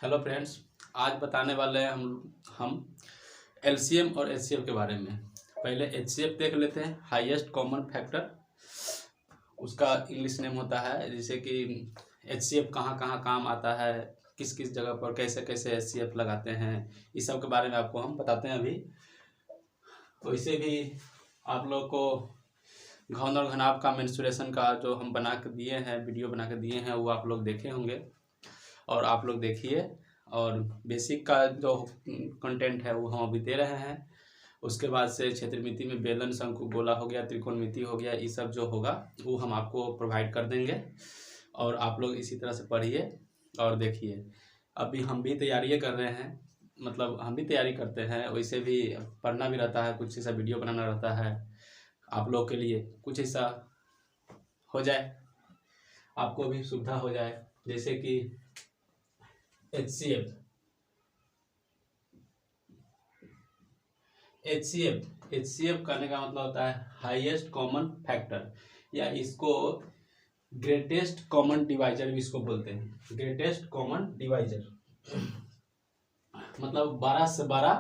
Hello friends, आज बताने वाले हैं हम एलसीएम और एचसीएफ के बारे में। पहले एचसीएफ देख लेते हैं, हाईएस्ट कॉमन फैक्टर। उसका इंग्लिश नेम होता है, जैसे कि एचसीएफ कहाँ कहाँ काम आता है, किस किस जगह पर कैसे कैसे एचसीएफ लगाते हैं, इस सब के बारे में आपको हम बताते हैं अभी। वैसे भी आप लोग को घन और घनाभ का मेंस्ट्रुएशन का जो हम बना के दिए हैं, वीडियो बना के दिए हैं, वो आप लोग देखे होंगे और आप लोग देखिए। और बेसिक का जो कंटेंट है वो हम अभी दे रहे हैं। उसके बाद से क्षेत्रमिति में बेलन, शंकु, गोला हो गया, त्रिकोणमिति हो गया, ये सब जो होगा वो हम आपको प्रोवाइड कर देंगे और आप लोग इसी तरह से पढ़िए और देखिए। अभी हम भी तैयारी कर रहे हैं, मतलब हम भी तैयारी करते हैं, वैसे भी पढ़ना भी रहता है, कुछ ऐसा वीडियो बनाना रहता है आप लोग के लिए, कुछ ऐसा हो जाए, आपको भी सुविधा हो जाए। जैसे कि एचसीएफ करने का मतलब होता है हाईएस्ट कॉमन फैक्टर, या इसको ग्रेटेस्ट कॉमन डिवाइजर भी इसको बोलते हैं। ग्रेटेस्ट कॉमन डिवाइजर मतलब 12 से 12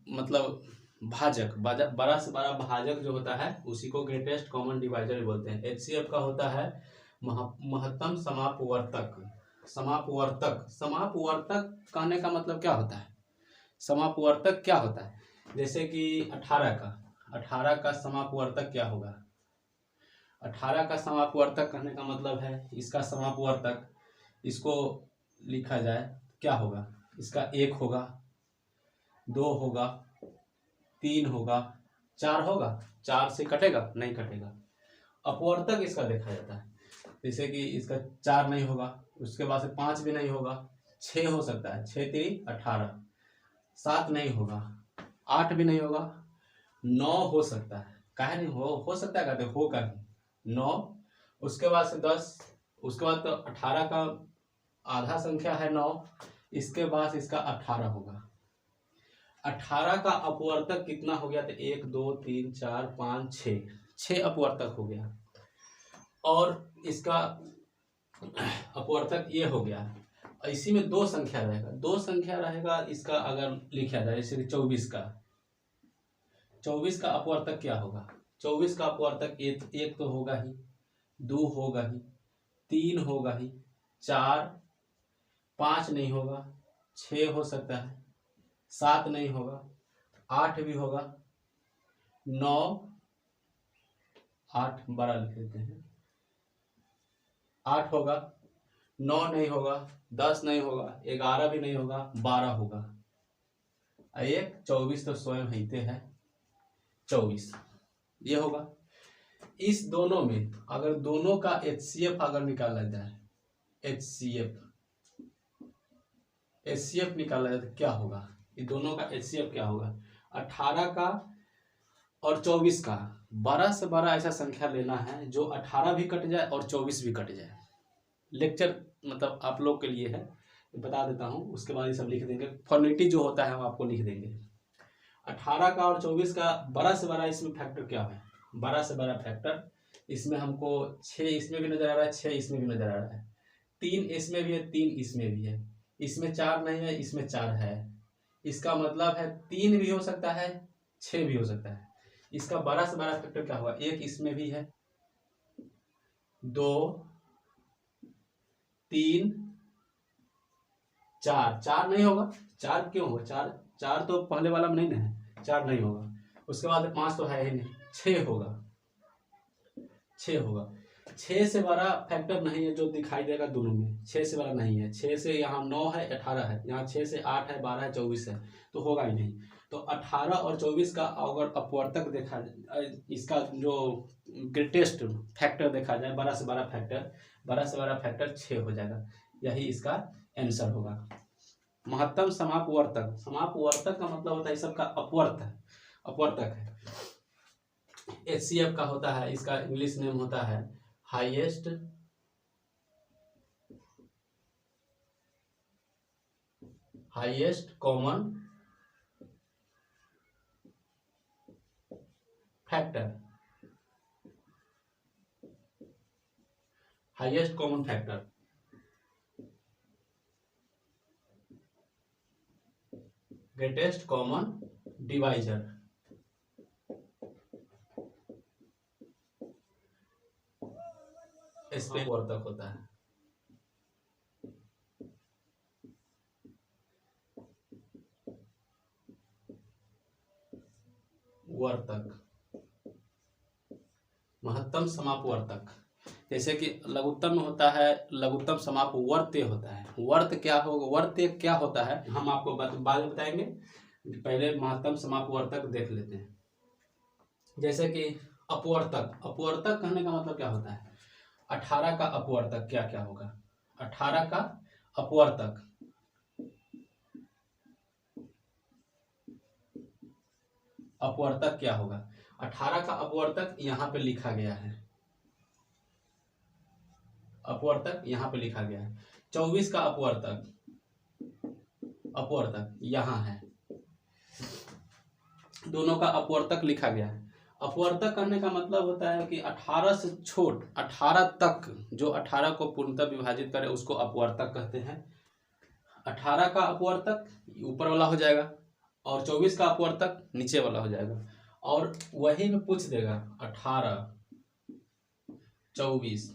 मतलब भाजक, 12 से 12 भाजक जो होता है उसी को ग्रेटेस्ट कॉमन डिवाइजर बोलते हैं। एचसीएफ का होता है महत्तम समापवर्तक। समापवर्तक कहने का मतलब क्या होता है? समापवर्तक क्या होता है? जैसे कि 18 का समापवर्तक क्या होगा? 18 का समापवर्तक कहने का मतलब है इसका समापवर्तक, इसको लिखा जाए क्या होगा? इसका 1 होगा, 2 होगा, 3 होगा, 4 होगा। 4 से कटेगा? नहीं कटेगा। अपवर्तक इसका देखा जाता है, जैसे कि इसका 4 नहीं होगा, उसके बाद से 5 भी नहीं होगा, 6 हो सकता है, 6 3 18, 7 नहीं होगा, 8 भी नहीं होगा, 9 हो सकता है। काहे नहीं हो सकता है? कहते होगा ही 9। उसके बाद से 10, उसके बाद तो 18 का आधा संख्या है 9, इसके बाद इसका 18 होगा। 18 का अपवर्तक कितना हो गया? तो 1 2 3 4 5 6 अपवर्तक हो गया। और इसका अपवर्तक ये हो गया। इसी में 2 संख्या रहेगा, 2 संख्या रहेगा इसका। अगर लिखा जाए जैसे 24 का अपवर्तक क्या होगा? 24 का अपवर्तक एक तो होगा ही, 2 होगा ही, 3 होगा ही, 4 5 नहीं होगा, 6 हो सकता है, 7 नहीं होगा, 8 भी होगा, 9 8 बड़ा लिख देते हैं, 8 होगा, 9 नहीं होगा, 10 नहीं होगा, 11 भी नहीं होगा, 12 होगा। एक 24 तो स्वयं हिते है 24, ये होगा। इस दोनों में अगर दोनों का एचसीएफ अगर निकाला जाए, एचसीएफ निकाला जाए तो क्या होगा? ये दोनों का एचसीएफ क्या होगा? 18 का और 24 का 12 से 12 ऐसा संख्या लेना है जो 18 भी कट जाए और 24 भी कट जाए। लेक्चर मतलब आप लोग के लिए है, बता देता हूँ, उसके बाद ये सब लिख देंगे। फॉर्मेलिटी जो होता है हम आपको लिख देंगे। 18 का और 24 का 12 से 12 इसमें फैक्टर क्या है? 12 से 12 फैक्टर इसमें हमको 6 इसमें भी नजर आ रहा है, 6 इसमें भी नजर आ रहा है, 3 इसमें भी है, 3 इसमें भी है, इसमें 4 नहीं है, इसमें 4 है। इसका मतलब है 3 भी हो सकता है, 6 भी हो सकता है। इसका 12 से 12 फैक्टर क्या हुआ? 1 इसमें भी है, 2 3 4 4 नहीं होगा। 4 क्यों होगा? 4 तो पहले वाला में नहीं ना है, 4 नहीं होगा। उसके बाद 5 तो है ही नहीं, 6 होगा, 6 होगा। 6 से 12 फैक्टर नहीं है जो दिखाई देगा दोनों में, 6 से 12 नहीं है। 6 से यहाँ 9 है, 18 है, यहाँ 6 से 8 है, 12 है, 24 है, तो होगा ही नहीं। तो 18 और 24 का अगर अपवर्तक देखा जाए, इसका जो ग्रेटेस्ट फैक्टर देखा जाए, 12 से 12 फैक्टर, 12 से 12 फैक्टर 6 हो जाएगा। यही इसका आंसर होगा। महत्तम समापवर्तक का मतलब होता है सबका अपवर्तक है। एचसीएफ का होता है, इसका इंग्लिश नेम होता है highest common factor. Highest common factor greatest common divisor, इस पे वर्तक होता है। वर्तक, महत्तम समापवर्तक, जैसे कि लघुत्तम में होता है लघुत्तम समापवर्त्य होता है। वर्त क्या होगा, वर्त्य क्या होता है हम आपको बाद में बताएंगे। पहले महत्तम समापवर्तक देख लेते हैं। जैसे कि अपवर्तक, अपवर्तक कहने का मतलब क्या होता है, 18 का अपवर्तक क्या क्या होगा। 18 का अपवर्तक, अपवर्तक क्या होगा। 18 का अपवर्तक यहाँ पे लिखा गया है, अपवर्तक यहाँ पे लिखा गया है। 24 का अपवर्तक, अपवर्तक यहाँ है, दोनों का अपवर्तक लिखा गया है। अपवर्तक करने का मतलब होता है कि 18 से छोट 18 तक, जो 18 को पूर्णतः विभाजित करे उसको अपवर्तक कहते हैं। 18 का अपवर्तक ऊपर वाला हो जाएगा और 24 का अपवर्तक नीचे वाला हो जाएगा। और वही में पूछ देगा 18 24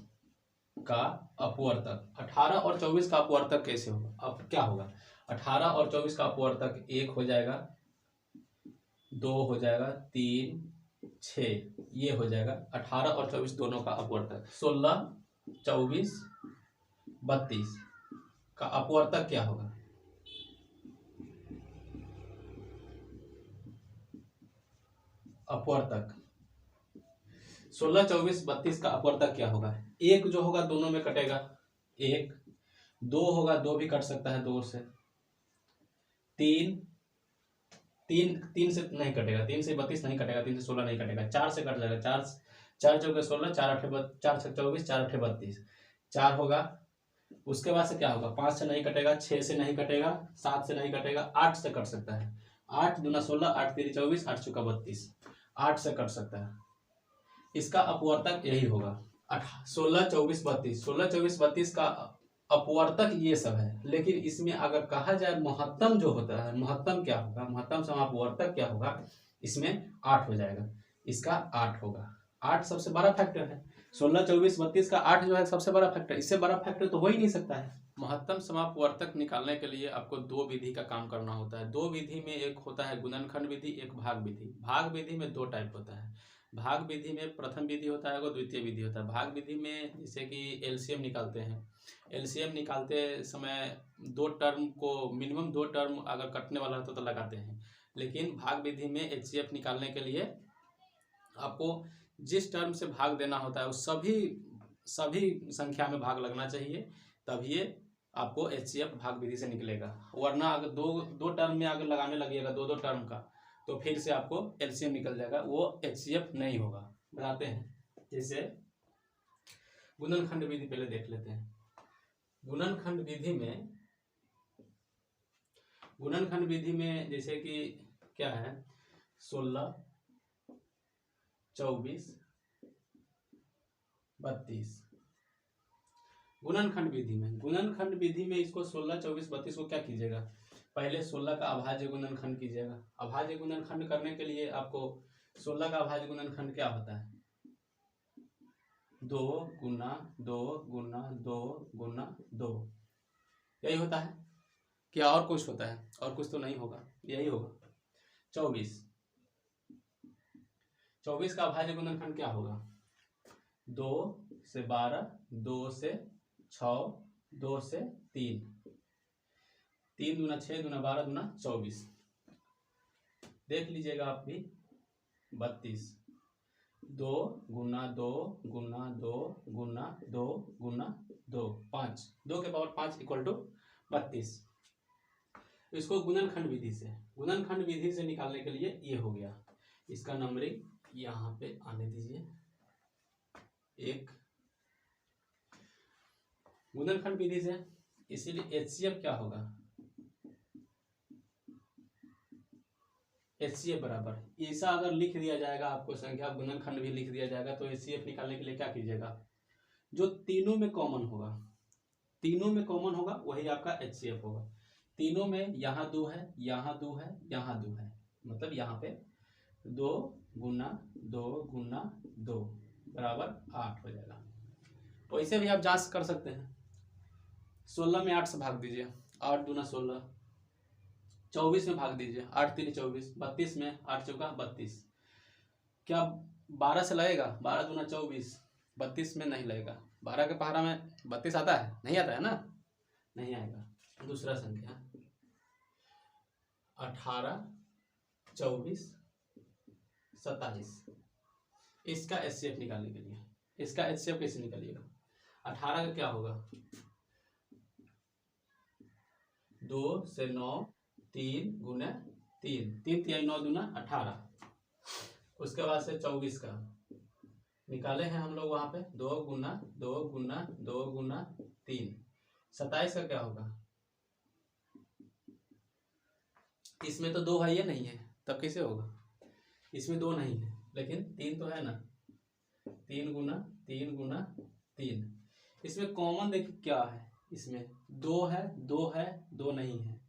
का अपवर्तक, 18 और 24 का अपवर्तक कैसे होगा। अब क्या होगा, 18 और 24 का अपवर्तक 1 हो जाएगा, 2 हो जाएगा, 3 6 ये हो जाएगा। 18 और 24 दोनों का अपवर्तक। 16 24 32 का अपवर्तक क्या होगा, अपवर्तक 16 24 32 का अपवर्तक क्या होगा। एक जो होगा दोनों में कटेगा, 1 2 होगा, 2 भी कट सकता है 2 से, 3 3 से नहीं कटेगा, 3 से 32 नहीं कटेगा, 3 से 16 नहीं कटेगा, 4 से कट जाएगा, 4 4 चौके 16, 4 8 4 6 24, 4 8 32 4 होगा। उसके बाद से क्या होगा, 5 से नहीं कटेगा, 6 से नहीं कटेगा, 7 से नहीं कटेगा, 8 से कट सकता है। 8 दूना 16, 8 3 24, 8 चौका 32, 8 से कट सकता है। इसका अपवर्तक यही होगा 16 24 32। 16 24 32 का अपवर्तक ये सब है। लेकिन इसमें अगर कहा जाए महत्तम जो होता है, महत्तम क्या होगा, महत्तम समापवर्तक क्या होगा, इसमें 8 हो जाएगा, इसका 8 होगा। 8 सबसे बड़ा फैक्टर है, 16 24 32 का 8 जो है सबसे बड़ा फैक्टर, इससे बड़ा फैक्टर तो हो ही नहीं सकता है। महत्तम समापवर्तक निकालने के लिए आपको 2 विधि का काम करना होता है। 2 विधि में एक होता है गुणनखंड विधि, एक भाग विधि। भाग विधि में 2 टाइप होता है। भाग विधि में प्रथम विधि होता है और द्वितीय विधि होता है। भाग विधि में जैसे कि एलसीएम निकालते हैं, एलसीएम निकालते समय 2 टर्म को, मिनिमम 2 टर्म अगर कटने वाला होता तो लगाते हैं। लेकिन भाग विधि में एचसीएफ निकालने के लिए आपको जिस टर्म से भाग देना होता है उस सभी संख्या में भाग लगना चाहिए, तब ये आपको एचसीएफ भाग विधि से निकलेगा। वरना अगर दो टर्म में अगर लगाने लगिएगा 2 टर्म का, तो फिर से आपको एलसीएम निकल जाएगा, वो एचसीएफ नहीं होगा। बताते हैं, जैसे गुणनखंड विधि पहले देख लेते हैं। गुणनखंड विधि में जैसे कि क्या है, 16 24 32 गुणनखंड विधि में इसको 16 24 32 को क्या कीजिएगा, पहले 16 का अभाज्य गुणनखंड कीजिएगा। अभाज्य गुणनखंड करने के लिए आपको 16 का अभाज्य गुणनखंड क्या होता है, 2 गुना 2 गुना 2 गुना 2, यही होता है। क्या और कुछ होता है, और कुछ तो नहीं होगा, यही होगा। 24 का अभाज्य गुणनखंड क्या होगा, 2 से 12, 2 से 6, 2 से 3, 3 दूना 6 दूना 12 दूना 24, देख लीजिएगा आप भी। 32, 2 गुना 2 गुना 2 गुना 2 गुना 2, 5, 2 के पावर 5 इक्वल टू 32। इसको गुणनखंड विधि से निकालने के लिए ये हो गया। इसका नंबरिंग यहाँ पे आने दीजिए। एक गुणनखंड विधि से, इसीलिए एचसीएफ क्या होगा, एचसीएफ बराबर ऐसा अगर लिख दिया जाएगा आपको, संख्या गुणनखंड भी लिख दिया जाएगा, तो एचसीएफ निकालने के लिए क्या कीजिएगा, जो तीनों में कॉमन होगा वही आपका एचसीएफ होगा। तीनों में यहाँ 2 है, यहाँ 2 है, यहाँ 2 है, मतलब यहाँ पे 2 गुना 2 गुना 2 बराबर 8 हो जाएगा। तो इसे भी आप जांच कर सकते हैं। 16 में 8 से भाग दीजिए, 8 दूना 16, 24 में भाग दीजिए, 8 3 24, 32 में 8 चौका 32। क्या 12 से लगेगा? 12 दूना 24, 32 में नहीं लगेगा। 12 के पहाड़ा में 32 आता है? नहीं आता है ना, नहीं आएगा। दूसरा संख्या 18 24 27, इसका HCF निकालने के लिए, इसका HCF कैसे निकालिएगा? 18 का क्या होगा? 2 से 9, 3 गुना 3, 3 तिहाई 9 दूना 18। उसके बाद से 24 का निकाले हैं हम लोग वहां पे, 2 गुना 2 गुना 2 गुना 3। 27 का क्या होगा? इसमें तो 2 है, ये नहीं है, तब कैसे होगा? इसमें 2 नहीं है लेकिन 3 तो है ना, 3 गुना 3 गुना 3। इसमें कॉमन देखिए क्या है, इसमें 2 है, 2 है, 2 नहीं है,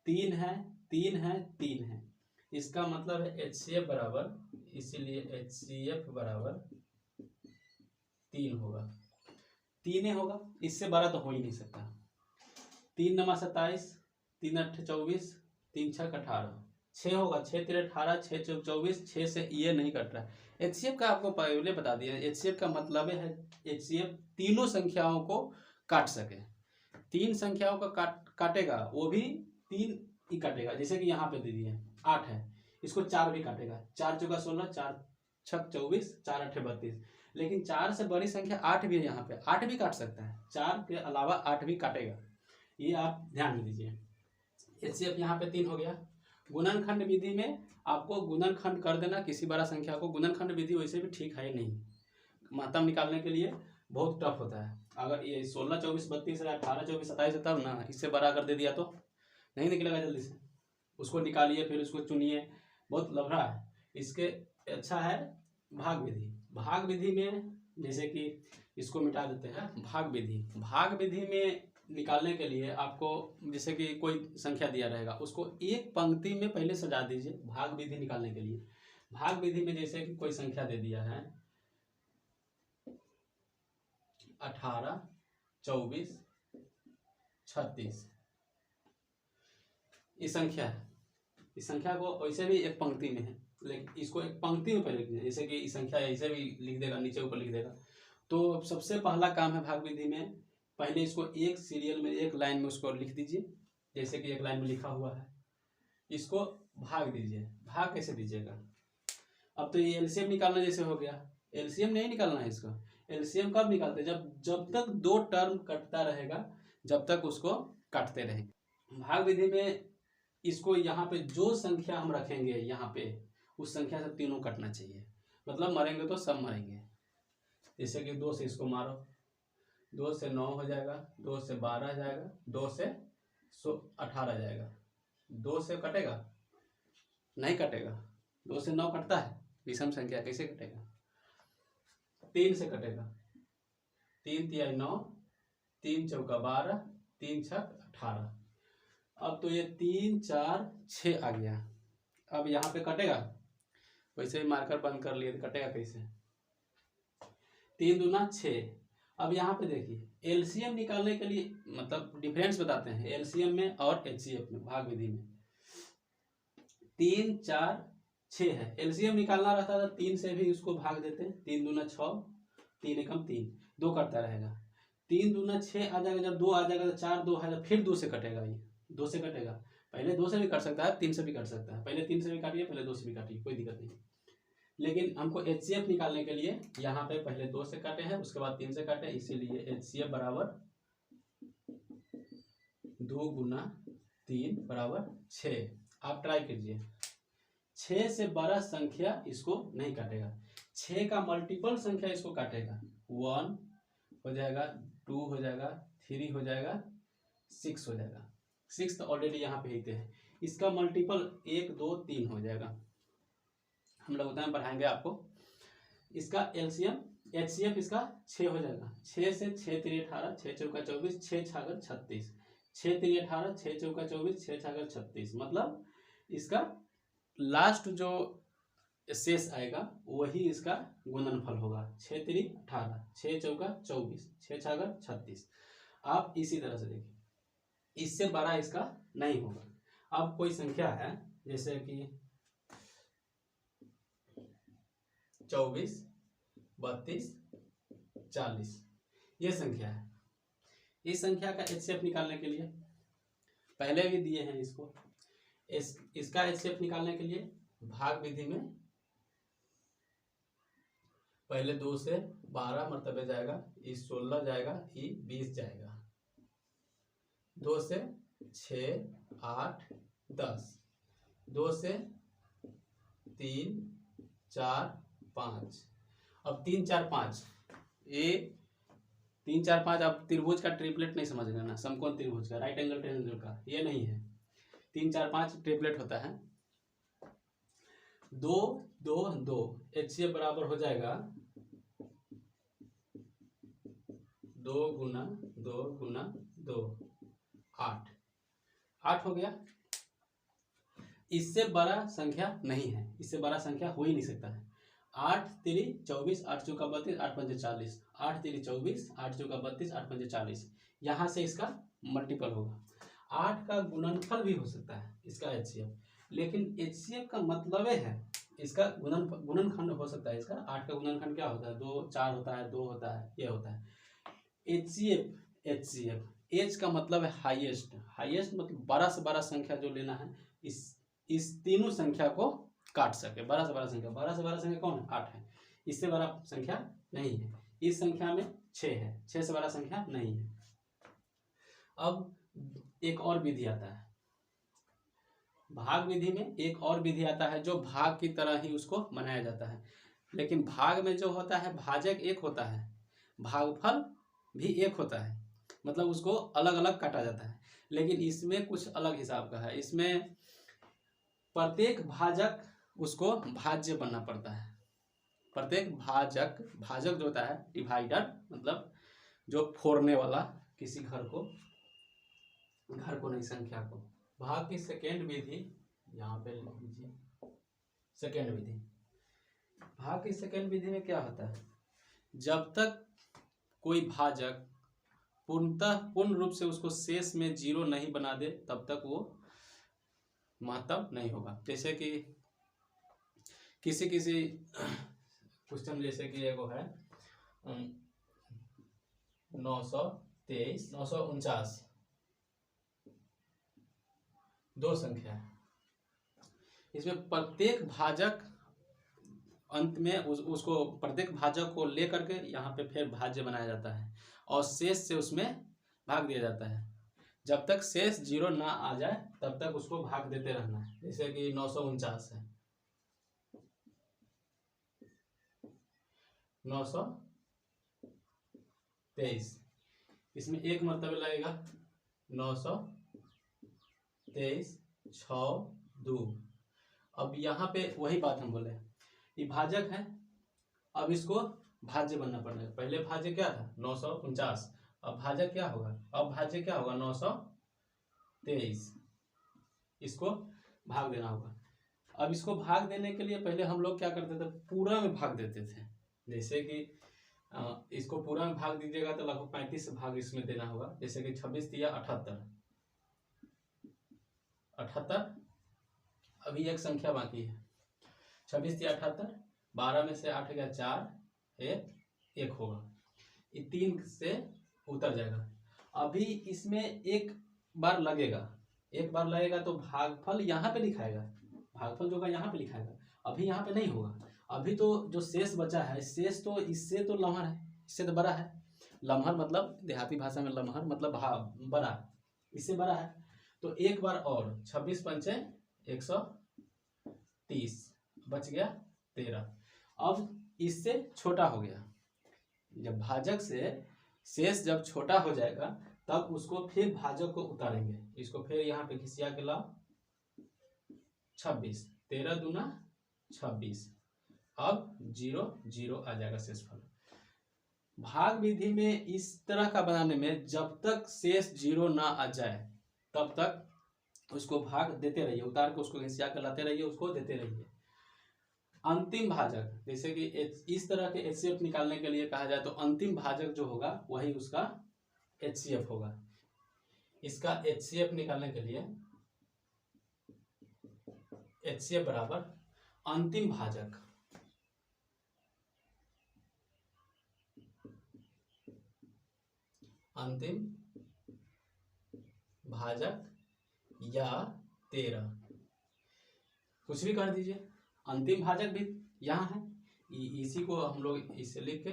3 है, 3 है, 3 है। इसका मतलब है HCF बराबर, इसीलिए HCF बराबर 3 होगा, 3 होगा, इससे बड़ा तो हो ही नहीं सकता। 3 नमा 27, 3 8 24, 3 6 18, 6 होगा, 6 3 18, 6 चौक 24, 6 से ये नहीं कट रहा है। HCF का आपको पहले बता दिया, HCF का मतलब है HCF तीनों संख्याओं को काट सके। 3 संख्याओं का काटेगा, वो भी 3 ही काटेगा। जैसे कि यहाँ पे दे दिए 8 है, इसको 4 भी काटेगा, 4 चौका 16, 4 छक 24, 4 8 32। लेकिन 4 से बड़ी संख्या 8 भी है, यहाँ पे 8 भी काट सकता है, 4 के अलावा 8 भी काटेगा, ये आप ध्यान में दीजिए। HCF यहाँ पे 3 हो गया। गुणनखंड विधि में आपको गुणनखंड कर देना किसी बड़ा संख्या को। गुणनखंड विधि वैसे भी ठीक है नहीं, महत्तम निकालने के लिए बहुत टफ होता है। अगर ये 16 24 32 है, 18 24 27 है, तब ना, इससे बड़ा कर दे दिया तो नहीं निकलेगा जल्दी से। उसको निकालिए, फिर उसको चुनिए, बहुत लफड़ा है। इसके अच्छा है भाग विधि। भाग विधि में जैसे कि इसको मिटा देते हैं, भाग विधि। भाग विधि में निकालने के लिए आपको जैसे कि कोई संख्या दिया रहेगा, उसको एक पंक्ति में पहले सजा दीजिए भाग विधि निकालने के लिए। भाग विधि में जैसे कि कोई संख्या दे दिया है 18 24 36, ये संख्या है। इस संख्या को वैसे भी एक पंक्ति में है, लेकिन इसको एक पंक्ति में पहले लिख दीजिए। जैसे कि इस संख्या ऐसे भी लिख देगा, नीचे ऊपर लिख देगा। तो सबसे पहला काम है भाग विधि में, पहले इसको एक सीरियल में एक लाइन में उसको लिख दीजिए, जैसे कि एक लाइन में लिखा हुआ है, इसको भाग दीजिए। भाग कैसे दीजिएगा? अब तो ये LCM निकालना जैसे हो गया, LCM नहीं निकालना है इसको। LCM कब निकालते हैं? जब तक 2 टर्म कटता रहेगा, जब तक उसको काटते रहेंगे। भाग विधि में इसको यहाँ पे जो संख्या हम रखेंगे यहाँ पे, उस संख्या से तीनों कटना चाहिए, मतलब मरेंगे तो सब मरेंगे। जैसे कि 2 से इसको मारो, 2 से 9 हो जाएगा, 2 से 12 जाएगा, 2 से 18 जाएगा। 2 से कटेगा? नहीं कटेगा। 2 से 9 कटता है? विषम संख्या कैसे कटेगा? 3 से कटेगा, 3 तिहाई 9, 3 चौका 12, 3 छक 18। अब तो ये 3 4 6 आ गया। अब यहाँ पे कटेगा? वैसे ही मार्कर बंद कर लिए तो कटेगा कैसे? 3 दूना 6। अब यहाँ पे देखिए LCM निकालने के लिए, मतलब डिफरेंस बताते हैं LCM में और HCF में, भाग विधि में। 3 4 6 है, LCM निकालना रहता था 3 से भी उसको भाग देते हैं, 3 दूना 6, 3 एकम 3, 2 करता रहेगा। 3 दूना 6 आ जाएगा, जब 2 आ जाएगा तो 4 2 है, फिर 2 से कटेगा। ये 2 से कटेगा, पहले 2 से भी कट सकता है, 3 से भी कट सकता है। पहले 3 से भी काटिए, पहले 2 से भी काटिए, कोई दिक्कत नहीं। लेकिन हमको HCF निकालने के लिए यहाँ पे पहले 2 से काटे हैं, उसके बाद 3 से काटे, इसीलिए HCF बराबर 2 गुना 3 बराबर 6। आप ट्राई कीजिए, 6 से बड़ा संख्या इसको नहीं काटेगा, 6 का मल्टीपल संख्या इसको काटेगा। 1 हो जाएगा, 2 हो जाएगा, 3 हो जाएगा, 6 हो जाएगा। 6 तो ऑलरेडी यहाँ पे ही है, इसका मल्टीपल 1 2 3 हो जाएगा। हम लोग उतना पढ़ाएंगे आपको। इसका LCM HCF इसका 6 हो जाएगा। 6 से 6 3 18, 6 चौका 24, 6 छागर 36, 6 3 18, 6 चौका 24, 6 छागर 36, मतलब इसका लास्ट जो शेष आएगा वही इसका गुणनफल होगा। 6 3 18, 6 चौका 24, 6 छागर 36। आप इसी तरह से देखिए, इससे बड़ा इसका नहीं होगा। अब कोई संख्या है जैसे कि 24, 32, 40, ये संख्या है। इस संख्या का एचसीएफ निकालने के लिए पहले भी दिए हैं इसको, इसका एचसीएफ निकालने के लिए भाग विधि में पहले 2 से 12 मरतबे जाएगा, ई 16 जाएगा, ई 20 जाएगा, 2 से 6 8 10, 2 से 3 4 5, अब 3 4 5, ये 3 4 5 अब त्रिभुज का ट्रिपलेट नहीं समझ लेना, समकोण त्रिभुज का, राइट एंगल ट्रायंगल का, ये नहीं है। 3 4 5 ट्रिपलेट होता है। 2 2 2, एचसीएफ बराबर हो जाएगा 2 गुना 2 गुना 2, 8 8 हो गया। इससे बड़ा संख्या नहीं है, इससे बड़ा संख्या हो ही नहीं सकता है। 8 3 24, 8 चौका 32, 8 पंजे 40, 8 3 24, 8 चौका 32, 8 पंजे 40, यहाँ से इसका मल्टीपल होगा। 8 का गुणनफल भी हो सकता है इसका एचसीएफ, लेकिन एचसीएफ का मतलब है इसका गुणनखंड हो सकता है। इसका 8 का गुणनखंड क्या होता है? 2 4 होता है, 2 होता है, ये होता है। एचसीएफ एच का मतलब है हाईएस्ट, हाईएस्ट मतलब बड़ा से बड़ा संख्या जो लेना है, इस तीनों संख्या को काट सके। बड़ा से बड़ा संख्या, बड़ा से बड़ा संख्या कौन है? 8 है, इससे बड़ा संख्या नहीं है। इस संख्या में 6 है, 6 से बड़ा संख्या नहीं है। अब एक और विधि आता है, भाग विधि में एक और विधि आता है जो भाग की तरह ही उसको बनाया जाता है, लेकिन भाग में जो होता है भाजक एक होता है, भागफल भी एक होता है, मतलब उसको अलग अलग काटा जाता है। लेकिन इसमें कुछ अलग हिसाब का है, इसमें प्रत्येक भाजक उसको भाज्य बनना पड़ता है। प्रत्येक भाजक जो होता है डिवाइडर, मतलब जो फोड़ने वाला किसी घर को नहीं, संख्या को। भाग की सेकेंड विधि यहाँ पे लिख लीजिए, सेकेंड विधि। भाग की सेकेंड विधि में क्या होता है? जब तक कोई भाजक पूर्ण रूप से उसको शेष में 0 नहीं बना दे तब तक वो महत्तम नहीं होगा। जैसे कि किसी क्वेश्चन, जैसे कि एगो है 923 949, दो संख्या है। इसमें प्रत्येक भाजक अंत में उसको प्रत्येक भाजक को लेकर के यहाँ पे फिर भाज्य बनाया जाता है और शेष से उसमें भाग दिया जाता है। जब तक शेष 0 ना आ जाए तब तक उसको भाग देते रहना है। जैसे कि 949 है, 923, इसमें एक मरतबे लगेगा 923 6 2। अब यहाँ पे वही बात हम बोले, ये भाजक है, अब इसको भाज्य बनना पड़ेगा। पहले भाज्य क्या था? 949, अब भाजक क्या होगा? अब भाज्य क्या होगा? 923, इसको भाग देना होगा। अब इसको भाग देने के लिए पहले हम लोग क्या करते थे? पूरा में भाग देते थे। जैसे कि इसको पूरा में भाग दीजिएगा तो लगभग 35 भाग इसमें देना होगा। जैसे कि 26 दिया 78, अभी एक संख्या बाकी है, 26 दिया 78, 12 में से 8 गया 4, 1 होगा, ये 3 से उतर जाएगा। अभी इसमें एक बार लगेगा तो भागफल यहाँ पे लिखाएगा, भागफल जो का यहाँ पे लिखाएगा, अभी यहाँ पे नहीं होगा। अभी तो जो शेष बचा है, शेष तो इससे तो लम्हर है, इससे तो बड़ा है। लम्हर मतलब देहाती भाषा में लम्हर मतलब बड़ा, इससे बड़ा है। तो एक बार और 26 पंचे 130, बच गया 13। अब इससे छोटा हो गया, जब भाजक से शेष जब छोटा हो जाएगा तब उसको फिर भाजक को उतारेंगे। इसको फिर यहाँ पे घिसिया के लाओ, 26, 13 दूना 26, अब 0 0 आ जाएगा शेषफल। भाग विधि में इस तरह का बनाने में जब तक शेष 0 ना आ जाए तब तक उसको भाग देते रहिए, उतार के उसको घिसिया कर लाते रहिए, उसको देते रहिए। अंतिम भाजक जैसे कि इस तरह के HCF निकालने के लिए कहा जाए तो अंतिम भाजक जो होगा वही उसका HCF होगा। इसका HCF निकालने के लिए HCF बराबर अंतिम भाजक, अंतिम भाजक या 13, कुछ भी कर दीजिए। अंतिम भाजक भी यहाँ है, इसी को हम लोग इसे लिख के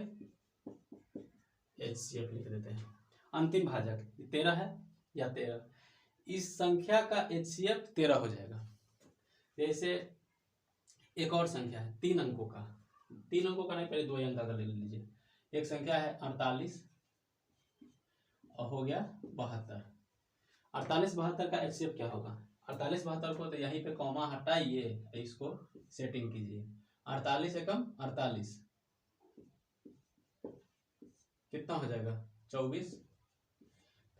HCF लिख देते हैं। अंतिम भाजक 13 है या 13, इस संख्या का HCF 13 हो जाएगा। जैसे एक और संख्या है 3 अंकों का, 3 अंकों का नहीं, पहले 2 अंक का ले लीजिए। एक संख्या है 48 और हो गया 72। 48 72 का HCF क्या होगा? 48 72 को तो यहीं पे कॉमा हटाइए, इसको सेटिंग कीजिए। 48 एकम 48 कितना हो जाएगा? 24।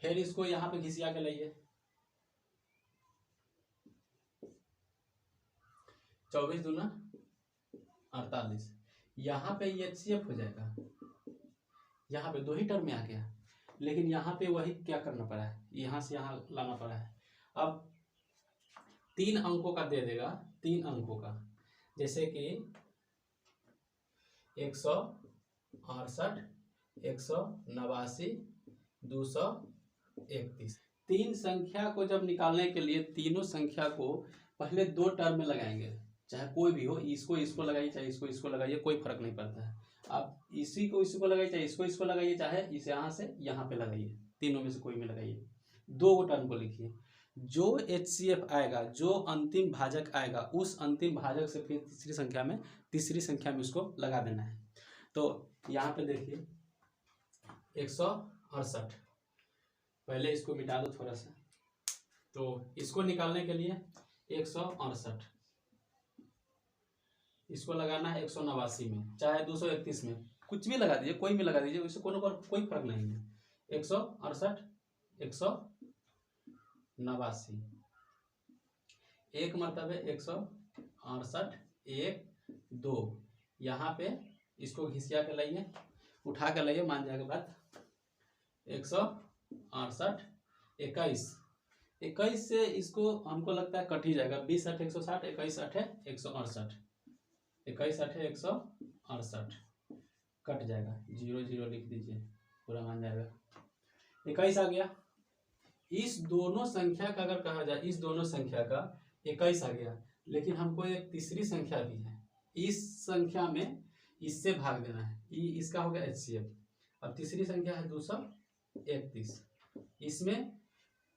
फिर इसको यहाँ पे घिसिया के लाइए, 24 दूना 48, यहाँ पे ये HCF हो जाएगा। यहाँ पे 2 ही टर्म में आ गया, लेकिन यहाँ पे वही क्या करना पड़ा है, यहाँ से यहाँ लाना पड़ा है। अब 3 अंकों का दे देगा, 3 अंकों का, जैसे कि 168 189 231। 3 संख्या को जब निकालने के लिए तीनों संख्या को पहले 2 टर्म में लगाएंगे, चाहे कोई भी हो, इसको लगाइए चाहे इसको लगाइए, कोई फर्क नहीं पड़ता है। आप इसी को लगाइए चाहे इसको लगाइए, चाहे इस यहाँ से यहाँ पे लगाइए, तीनों में से कोई में लगाइए। 2 टर्म को लिखिए, जो HCF आएगा, जो अंतिम भाजक आएगा, उस अंतिम भाजक से फिर तीसरी संख्या में उसको लगा देना है। तो यहाँ पे देखिए 168, पहले इसको मिटा दो थोड़ा सा, तो इसको निकालने के लिए 168, इसको लगाना है 189 में, चाहे 231 में, कुछ भी लगा दीजिए, कोई भी लगा दीजिए, उससे कोई फर्क नहीं है। 168 189, एक मरतबे 168 1 2, यहाँ पे इसको घिसिया के लाइए, उठा के लाइए, मान जाएगा बात। 168 21 से इसको हमको लगता है कट ही जाएगा। 20 8 160, 21 8 168, 21 8 168 कट जाएगा, 0 0 लिख दीजिए, पूरा मान जाएगा। 21 आ गया। इस दोनों संख्या का अगर कहा जाए, इस दोनों संख्या का 21 आ गया, लेकिन हमको एक तीसरी संख्या भी है, इस संख्या में इससे भाग देना है, इसका हो गया HCF। अब तीसरी संख्या है 231, इसमें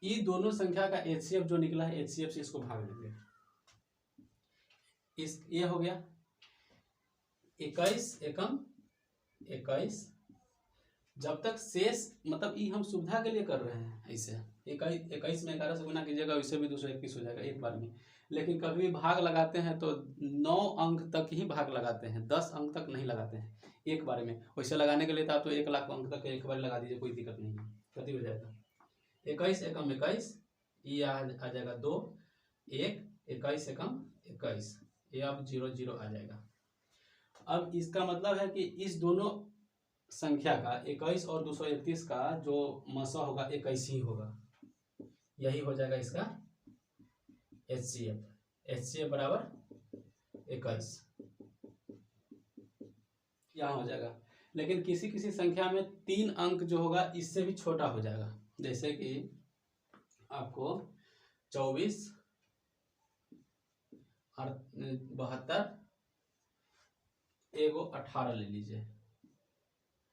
ये दोनों संख्या का HCF जो निकला है, HCF से इसको भाग देंगे। ये हो गया 21 एकम 21, जब तक शेष, मतलब ये हम सुविधा के लिए कर रहे हैं, ऐसे 21 में 11 से गुना कीजिएगा, वैसे भी 221 हो जाएगा एक बार में। लेकिन कभी भी भाग लगाते हैं तो 9 अंक तक ही भाग लगाते हैं, 10 अंक तक नहीं लगाते हैं एक बार में। वैसे लगाने के लिए तो आप तो 1 लाख अंक तक एक बार लगा दीजिए, कोई दिक्कत नहीं है, कति हो जाएगा 21 एकम 21, ये आ जाएगा 2 1, 21 एकम 21, ये अब 0 0 आ जाएगा। अब इसका मतलब है कि इस दोनों संख्या का 21 और 231 का जो मसा होगा 21 ही होगा, यही हो जाएगा इसका HCF बराबर 21 यहाँ हो जाएगा। लेकिन किसी किसी संख्या में 3 अंक जो होगा इससे भी छोटा हो जाएगा, जैसे कि आपको 24 और 72 एगो 18 ले लीजिए,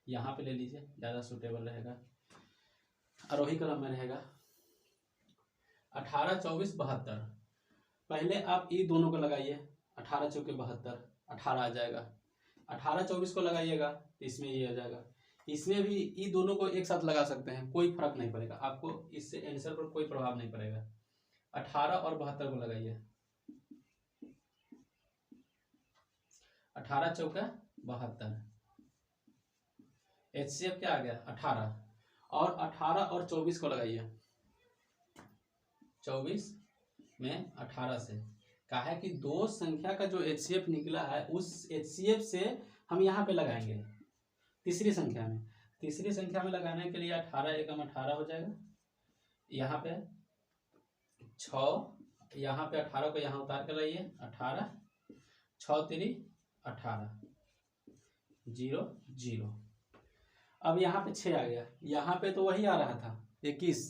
यहाँ पे ले लीजिए, ज़्यादा सूटेबल रहेगा, आरोही क्रम में रहेगा। 18 24 72, पहले आप ये दोनों को लगाइए, 18 चौके 72 18 आ जाएगा। 18 24 को लगाइएगा तो इसमें ये आ जाएगा। इसमें भी ये दोनों को एक साथ लगा सकते हैं, कोई फर्क नहीं पड़ेगा आपको, इससे आंसर पर कोई प्रभाव नहीं पड़ेगा। 18 और 72 को लगाइए, 18 चौका 72, HCF क्या आ गया 18, और 18 और 24 को लगाइए, 24 में 18 से कहा है कि दो संख्या का जो HCF निकला है उस HCF से हम यहाँ पे लगाएंगे तीसरी संख्या में। तीसरी संख्या में लगाने के लिए 18 एकम 18 हो जाएगा, यहाँ पे 6, यहाँ पे 18 को यहाँ उतार कर लाइए, 18 6 3 18 0 0। अब यहाँ पे 6 आ गया, यहाँ पे तो वही आ रहा था 21,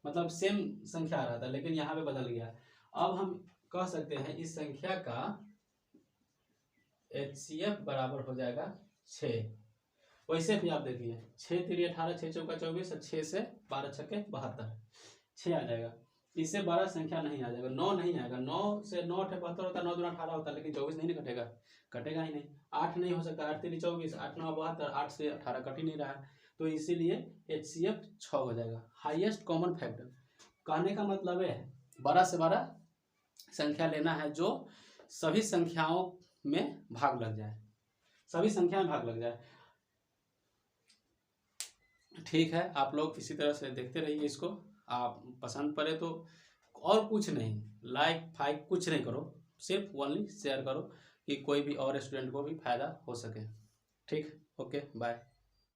मतलब सेम संख्या आ रहा था, लेकिन यहाँ पे बदल गया। अब हम कह सकते हैं इस संख्या का HCF बराबर हो जाएगा 6। वैसे भी आप देखिए 6 3 18 6 चौका 24 और 6 से 12 छक्के 72, 6 आ जाएगा। इससे बड़ा संख्या नहीं आ जाएगा, 9 नहीं आएगा। 9 से 9 8 72 होता है, 9 दूना 18 होता है, लेकिन 24 नहीं कटेगा, कटेगा ही नहीं। 8 नहीं हो सकता, 8 3 24, 8 9 72, 8 से 18 कट ही नहीं रहा है, तो इसीलिए HCF 6 हो जाएगा। हाईएस्ट कॉमन फैक्टर कहने का मतलब है बड़ा से बड़ा संख्या लेना है जो सभी संख्याओं में भाग लग जाए, सभी संख्या में भाग लग जाए। ठीक है, आप लोग इसी तरह से देखते रहिए इसको, आप पसंद पड़े तो, और कुछ नहीं, लाइक फाइक कुछ नहीं करो, सिर्फ ओनली शेयर करो कि कोई भी और स्टूडेंट को भी फायदा हो सके। ठीक, ओके, बाय।